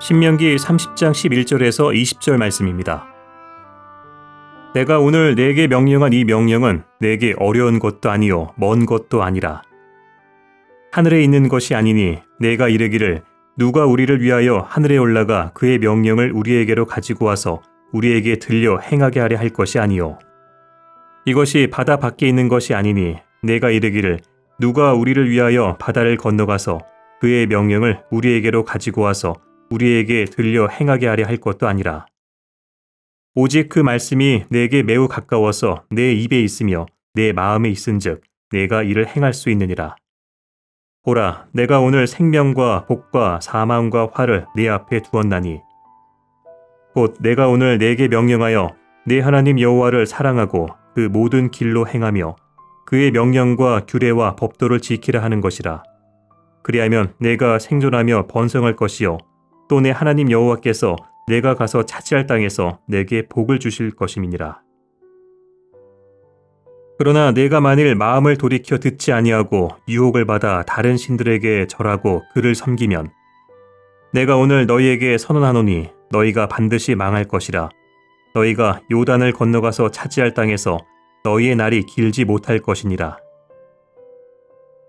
신명기 30장 11절에서 20절 말씀입니다. 내가 오늘 네게 명령한 이 명령은 네게 어려운 것도 아니요 먼 것도 아니라 하늘에 있는 것이 아니니 내가 이르기를 누가 우리를 위하여 하늘에 올라가 그의 명령을 우리에게로 가지고 와서 우리에게 들려 행하게 하려 할 것이 아니요 이것이 바다 밖에 있는 것이 아니니 내가 이르기를 누가 우리를 위하여 바다를 건너가서 그의 명령을 우리에게로 가지고 와서 우리에게 들려 행하게 하려 할 것도 아니라 오직 그 말씀이 내게 매우 가까워서 내 입에 있으며 내 마음에 있은즉 내가 이를 행할 수 있느니라. 보라, 내가 오늘 생명과 복과 사망과 화를 내 앞에 두었나니 곧 내가 오늘 내게 명령하여 내 하나님 여호와를 사랑하고 그 모든 길로 행하며 그의 명령과 규례와 법도를 지키라 하는 것이라. 그리하면 내가 생존하며 번성할 것이요 또 내 하나님 여호와께서 내가 가서 차지할 땅에서 내게 복을 주실 것임이니라. 그러나 내가 만일 마음을 돌이켜 듣지 아니하고 유혹을 받아 다른 신들에게 절하고 그를 섬기면 내가 오늘 너희에게 선언하노니 너희가 반드시 망할 것이라. 너희가 요단을 건너가서 차지할 땅에서 너희의 날이 길지 못할 것이니라.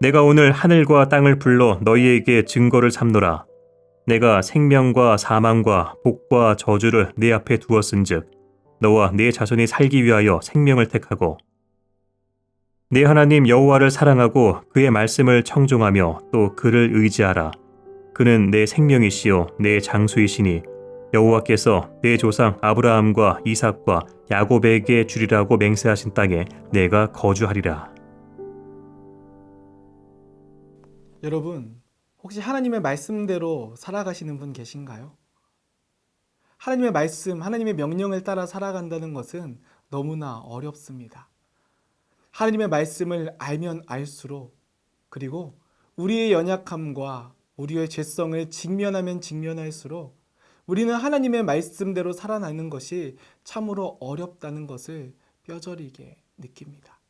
내가 오늘 하늘과 땅을 불러 너희에게 증거를 삼노라. 내가 생명과 사망과 복과 저주를 내 앞에 두었은즉 너와 네 자손이 살기 위하여 생명을 택하고 내 하나님 여호와를 사랑하고 그의 말씀을 청종하며 또 그를 의지하라. 그는 내 생명이시요 내 장수이시니 여호와께서 내 조상 아브라함과 이삭과 야곱에게 주리라고 맹세하신 땅에 내가 거주하리라. 여러분, 혹시 하나님의 말씀대로 살아가시는 분 계신가요? 하나님의 말씀, 하나님의 명령을 따라 살아간다는 것은 너무나 어렵습니다. 하나님의 말씀을 알면 알수록, 그리고 우리의 연약함과 우리의 죄성을 직면하면 직면할수록 우리는 하나님의 말씀대로 살아가는 것이 참으로 어렵다는 것을 뼈저리게 느낍니다.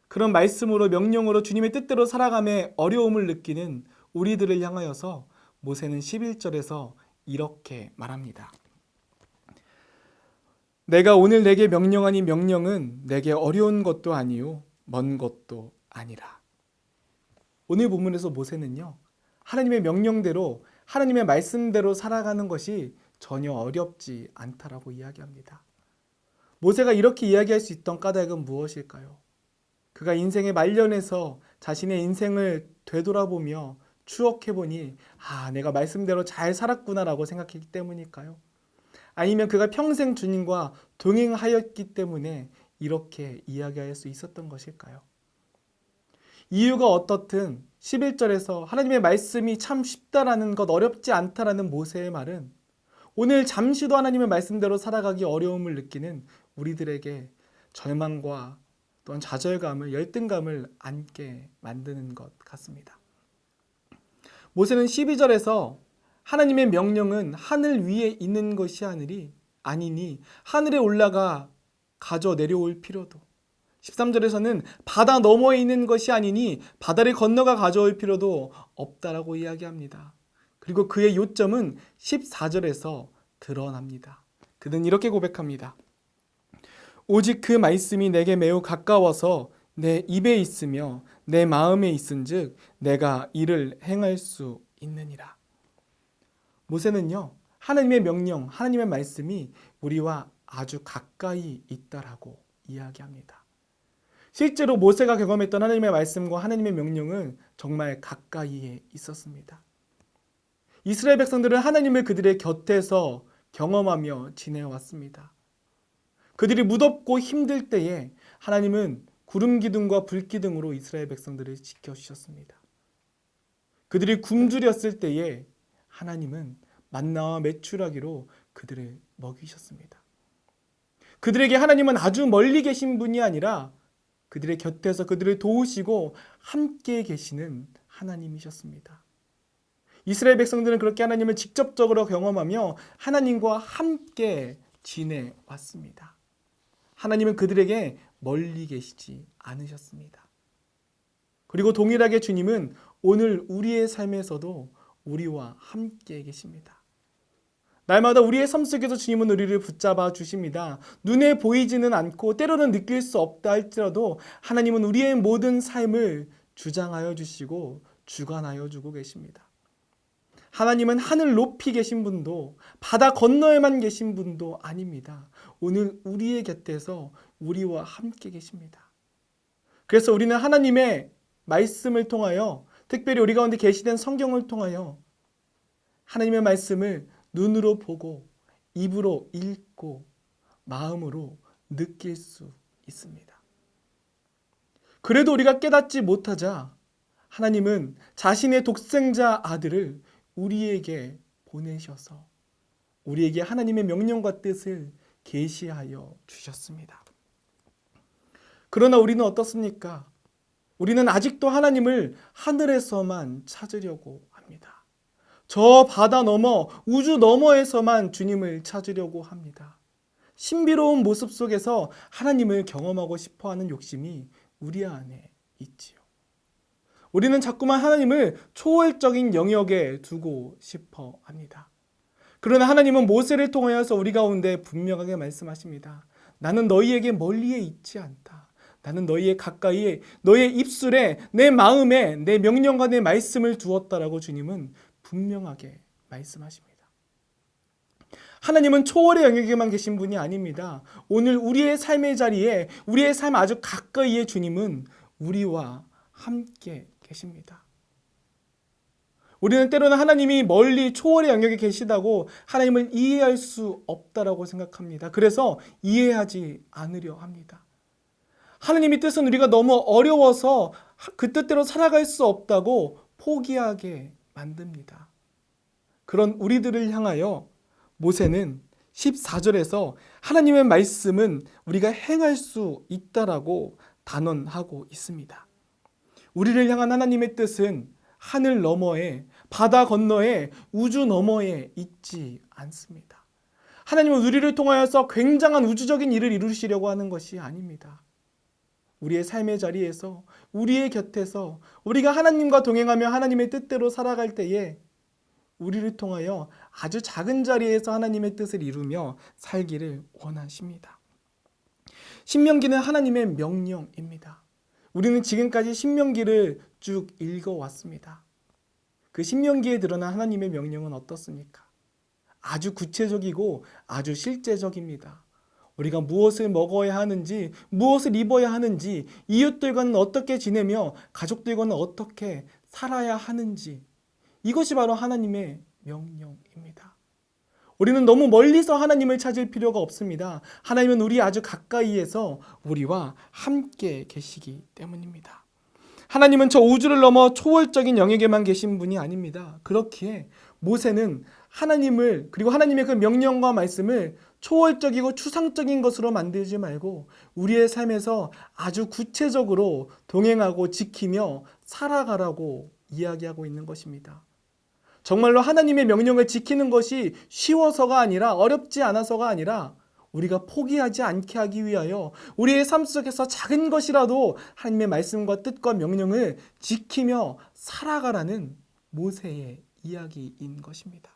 그런 말씀으로 명령으로 주님의 뜻대로 살아감에 어려움을 느끼는 우리들을 향하여서 모세는 11절에서 이렇게 말합니다. 내가 오늘 내게 명령한 이 명령은 내게 어려운 것도 아니요 먼 것도 아니라. 오늘 본문에서 모세는요, 하나님의 명령대로 하나님의 말씀대로 살아가는 것이 전혀 어렵지 않다라고 이야기합니다. 모세가 이렇게 이야기할 수 있던 까닭은 무엇일까요? 그가 인생의 말년에서 자신의 인생을 되돌아보며 추억해보니 내가 말씀대로 잘 살았구나라고 생각했기 때문일까요? 아니면 그가 평생 주님과 동행하였기 때문에 이렇게 이야기할 수 있었던 것일까요? 이유가 어떻든 11절에서 하나님의 말씀이 참 쉽다라는 것, 어렵지 않다라는 모세의 말은 오늘 잠시도 하나님의 말씀대로 살아가기 어려움을 느끼는 우리들에게 절망과 또한 좌절감을, 열등감을 안게 만드는 것 같습니다. 모세는 12절에서 하나님의 명령은 하늘 위에 있는 것이 아니니 하늘에 올라가 가져 내려올 필요도, 13절에서는 바다 너머에 있는 것이 아니니 바다를 건너가 가져올 필요도 없다라고 이야기합니다. 그리고 그의 요점은 14절에서 드러납니다. 그는 이렇게 고백합니다. 오직 그 말씀이 내게 매우 가까워서 내 입에 있으며 내 마음에 있은즉 내가 이를 행할 수 있느니라. 모세는요, 하나님의 명령, 하나님의 말씀이 우리와 아주 가까이 있다라고 이야기합니다. 실제로 모세가 경험했던 하나님의 말씀과 하나님의 명령은 정말 가까이에 있었습니다. 이스라엘 백성들은 하나님을 그들의 곁에서 경험하며 지내왔습니다. 그들이 무덥고 힘들 때에 하나님은 구름 기둥과 불 기둥으로 이스라엘 백성들을 지켜주셨습니다. 그들이 굶주렸을 때에 하나님은 만나와 메추라기로 그들을 먹이셨습니다. 그들에게 하나님은 아주 멀리 계신 분이 아니라 그들의 곁에서 그들을 도우시고 함께 계시는 하나님이셨습니다. 이스라엘 백성들은 그렇게 하나님을 직접적으로 경험하며 하나님과 함께 지내왔습니다. 하나님은 그들에게 멀리 계시지 않으셨습니다. 그리고 동일하게 주님은 오늘 우리의 삶에서도 우리와 함께 계십니다. 날마다 우리의 삶 속에서 주님은 우리를 붙잡아 주십니다. 눈에 보이지는 않고 때로는 느낄 수 없다 할지라도 하나님은 우리의 모든 삶을 주장하여 주시고 주관하여 주고 계십니다. 하나님은 하늘 높이 계신 분도 바다 건너에만 계신 분도 아닙니다. 오늘 우리의 곁에서 우리와 함께 계십니다. 그래서 우리는 하나님의 말씀을 통하여, 특별히 우리 가운데 계시된 성경을 통하여 하나님의 말씀을 눈으로 보고 입으로 읽고 마음으로 느낄 수 있습니다. 그래도 우리가 깨닫지 못하자 하나님은 자신의 독생자 아들을 우리에게 보내셔서 우리에게 하나님의 명령과 뜻을 계시하여 주셨습니다. 그러나 우리는 어떻습니까? 우리는 아직도 하나님을 하늘에서만 찾으려고 합니다. 저 바다 너머, 우주 너머에서만 주님을 찾으려고 합니다. 신비로운 모습 속에서 하나님을 경험하고 싶어하는 욕심이 우리 안에 있지요. 우리는 자꾸만 하나님을 초월적인 영역에 두고 싶어 합니다. 그러나 하나님은 모세를 통하여서 우리 가운데 분명하게 말씀하십니다. 나는 너희에게 멀리에 있지 않다. 나는 너희의 가까이에, 너의 입술에, 내 마음에 내 명령과 내 말씀을 두었다라고 주님은 분명하게 말씀하십니다. 하나님은 초월의 영역에만 계신 분이 아닙니다. 오늘 우리의 삶의 자리에, 우리의 삶 아주 가까이에 주님은 우리와 함께 계십니다. 우리는 때로는 하나님이 멀리 초월의 영역에 계시다고 하나님을 이해할 수 없다라고 생각합니다. 그래서 이해하지 않으려 합니다. 하나님의 뜻은 우리가 너무 어려워서 그 뜻대로 살아갈 수 없다고 포기하게 만듭니다. 그런 우리들을 향하여 모세는 14절에서 하나님의 말씀은 우리가 행할 수 있다라고 단언하고 있습니다. 우리를 향한 하나님의 뜻은 하늘 너머에, 바다 건너에, 우주 너머에 있지 않습니다. 하나님은 우리를 통하여서 굉장한 우주적인 일을 이루시려고 하는 것이 아닙니다. 우리의 삶의 자리에서, 우리의 곁에서 우리가 하나님과 동행하며 하나님의 뜻대로 살아갈 때에 우리를 통하여 아주 작은 자리에서 하나님의 뜻을 이루며 살기를 원하십니다. 신명기는 하나님의 명령입니다. 우리는 지금까지 신명기를 쭉 읽어왔습니다. 그 신명기에 드러난 하나님의 명령은 어떻습니까? 아주 구체적이고 아주 실제적입니다. 우리가 무엇을 먹어야 하는지, 무엇을 입어야 하는지, 이웃들과는 어떻게 지내며 가족들과는 어떻게 살아야 하는지, 이것이 바로 하나님의 명령입니다. 우리는 너무 멀리서 하나님을 찾을 필요가 없습니다. 하나님은 우리 아주 가까이에서 우리와 함께 계시기 때문입니다. 하나님은 저 우주를 넘어 초월적인 영역에만 계신 분이 아닙니다. 그렇기에 모세는 하나님을, 그리고 하나님의 그 명령과 말씀을 초월적이고 추상적인 것으로 만들지 말고 우리의 삶에서 아주 구체적으로 동행하고 지키며 살아가라고 이야기하고 있는 것입니다. 정말로 하나님의 명령을 지키는 것이 쉬워서가 아니라, 어렵지 않아서가 아니라 우리가 포기하지 않게 하기 위하여 우리의 삶 속에서 작은 것이라도 하나님의 말씀과 뜻과 명령을 지키며 살아가라는 모세의 이야기인 것입니다.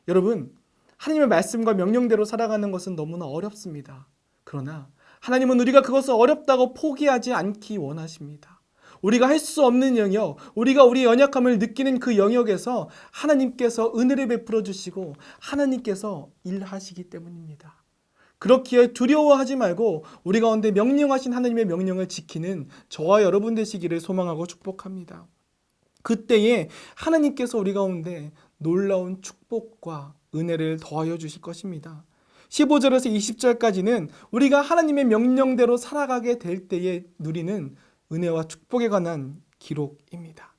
여러분, 하나님의 말씀과 명령대로 살아가는 것은 너무나 어렵습니다. 그러나 하나님은 우리가 그것을 어렵다고 포기하지 않기 원하십니다. 우리가 할 수 없는 영역, 우리가 우리의 연약함을 느끼는 그 영역에서 하나님께서 은혜를 베풀어 주시고 하나님께서 일하시기 때문입니다. 그렇기에 두려워하지 말고 우리 가운데 명령하신 하나님의 명령을 지키는 저와 여러분 되시기를 소망하고 축복합니다. 그때에 하나님께서 우리 가운데 놀라운 축복과 은혜를 더하여 주실 것입니다. 15절에서 20절까지는 우리가 하나님의 명령대로 살아가게 될 때에 누리는 은혜와 축복에 관한 기록입니다.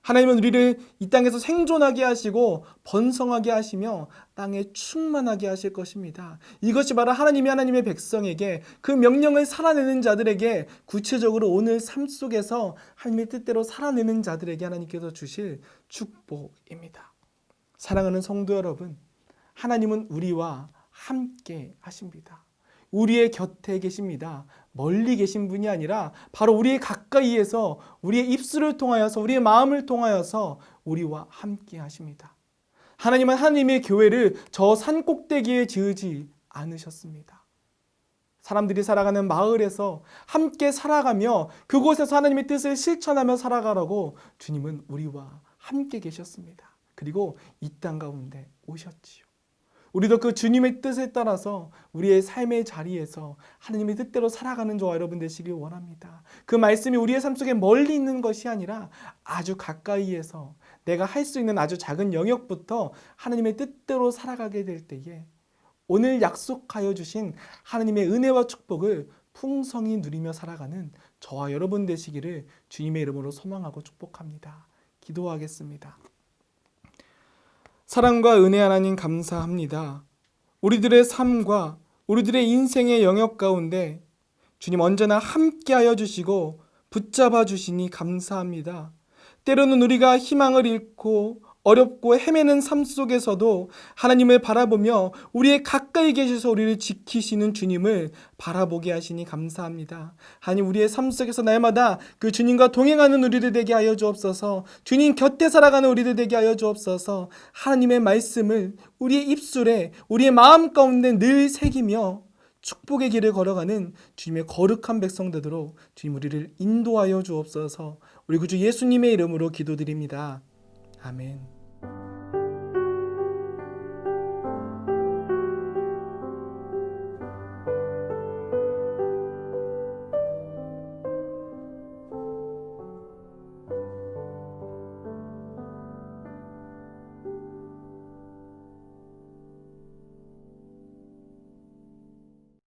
하나님은 우리를 이 땅에서 생존하게 하시고 번성하게 하시며 땅에 충만하게 하실 것입니다. 이것이 바로 하나님의 백성에게, 그 명령을 살아내는 자들에게, 구체적으로 오늘 삶 속에서 하나님의 뜻대로 살아내는 자들에게 하나님께서 주실 축복입니다. 사랑하는 성도 여러분, 하나님은 우리와 함께 하십니다. 우리의 곁에 계십니다. 멀리 계신 분이 아니라 바로 우리의 가까이에서, 우리의 입술을 통하여서, 우리의 마음을 통하여서 우리와 함께 하십니다. 하나님은 하나님의 교회를 저 산 꼭대기에 지으지 않으셨습니다. 사람들이 살아가는 마을에서 함께 살아가며 그곳에서 하나님의 뜻을 실천하며 살아가라고 주님은 우리와 함께 계셨습니다. 그리고 이 땅 가운데 오셨지요. 우리도 그 주님의 뜻에 따라서 우리의 삶의 자리에서 하나님의 뜻대로 살아가는 저와 여러분 되시길 원합니다. 그 말씀이 우리의 삶 속에 멀리 있는 것이 아니라 아주 가까이에서 내가 할 수 있는 아주 작은 영역부터 하나님의 뜻대로 살아가게 될 때에 오늘 약속하여 주신 하나님의 은혜와 축복을 풍성히 누리며 살아가는 저와 여러분 되시기를 주님의 이름으로 소망하고 축복합니다. 기도하겠습니다. 사랑과 은혜 하나님 감사합니다. 우리들의 삶과 우리들의 인생의 영역 가운데 주님 언제나 함께하여 주시고 붙잡아 주시니 감사합니다. 때로는 우리가 희망을 잃고 어렵고 헤매는 삶 속에서도 하나님을 바라보며 우리의 가까이 계셔서 우리를 지키시는 주님을 바라보게 하시니 감사합니다. 하나님 우리의 삶 속에서 날마다 그 주님과 동행하는 우리들 되게 하여 주옵소서. 주님 곁에 살아가는 우리들 되게 하여 주옵소서. 하나님의 말씀을 우리의 입술에 우리의 마음 가운데 늘 새기며 축복의 길을 걸어가는 주님의 거룩한 백성 되도록 주님 우리를 인도하여 주옵소서. 우리 구주 예수님의 이름으로 기도드립니다. 아멘.